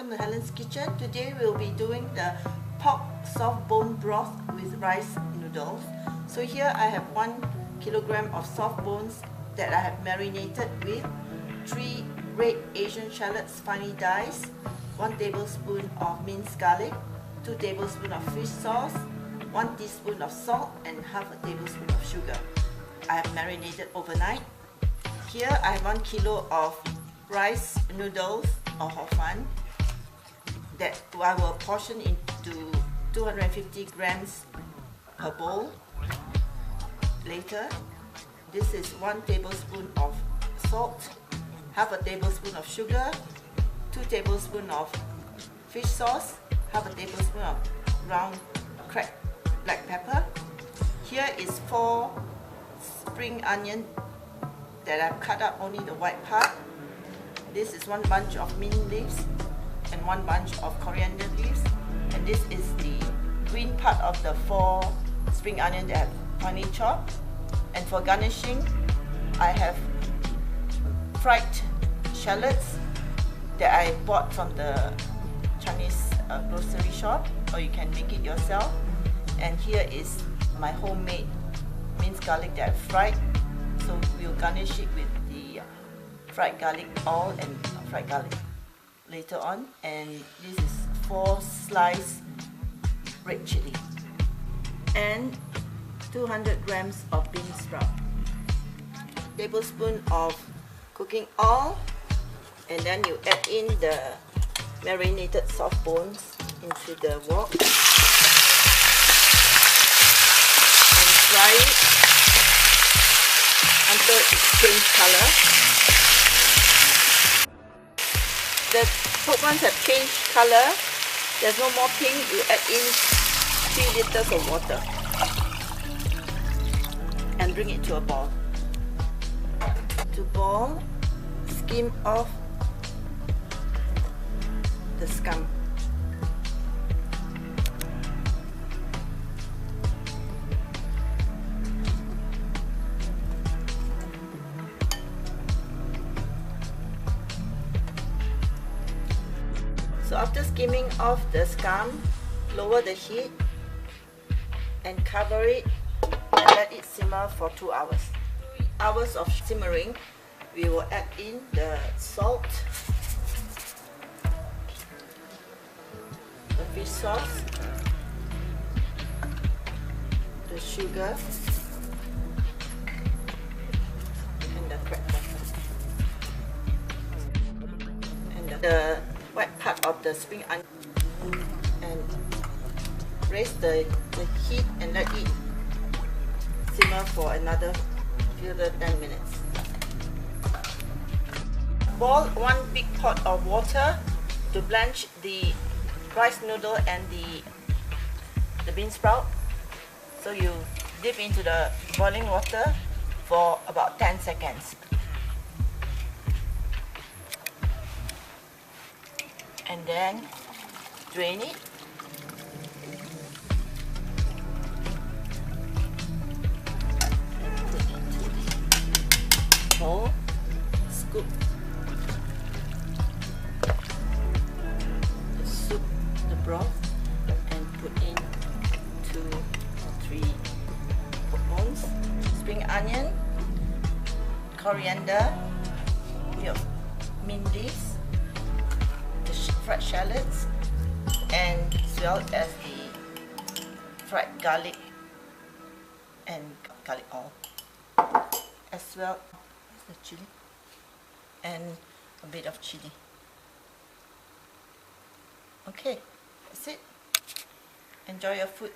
welcome to Helen's Kitchen. Today we'll be doing the pork soft bone broth with rice noodles. So here I have 1 kilogram of soft bones that I have marinated with 3 red Asian shallots finely diced, 1 tablespoon of minced garlic, 2 tablespoons of fish sauce, 1 teaspoon of salt and half a tablespoon of sugar. I have marinated overnight. Here I have 1 kilo of rice noodles or hor fun that I will portion into 250 grams per bowl. Later, this is 1 tablespoon of salt, half a tablespoon of sugar, 2 tablespoons of fish sauce, half a tablespoon of ground cracked black pepper. Here is 4 spring onion that I've cut up only the white part. This is 1 bunch of mint leaves and 1 bunch of coriander leaves, and this is the green part of the 4 spring onion that I've finely chopped. And for garnishing, I have fried shallots that I bought from the Chinese grocery shop, or you can make it yourself. And here is my homemade minced garlic that I've fried. So we'll garnish it with the fried garlic oil and fried garlic later on. And this is 4 sliced red chili and 200 grams of bean sprout, tablespoon of cooking oil, and then you add in the marinated soft bones into the wok and fry it until it changes color. The pork ones have changed color. There's no more pink. You add in 3 liters of water and bring it to a boil. To boil, skim off the scum. So after skimming off the scum, lower the heat and cover it and let it simmer for 2 hours. 3 hours of simmering, we will add in the salt, the fish sauce, the sugar, and the cracked pepper, and the white part of the spring onion, and raise the heat and let it simmer for another 10 minutes. Boil 1 big pot of water to blanch the rice noodle and the bean sprout. So you dip into the boiling water for about 10 seconds. And then drain it. Put into the bowl. Scoop the soup, the broth, and put in 2 or 3 pork bones, spring onion, coriander, mint leaves, the fried shallots, and as well as the fried garlic and garlic oil, as well as the chili and a bit of chili. Okay, that's it. Enjoy your food.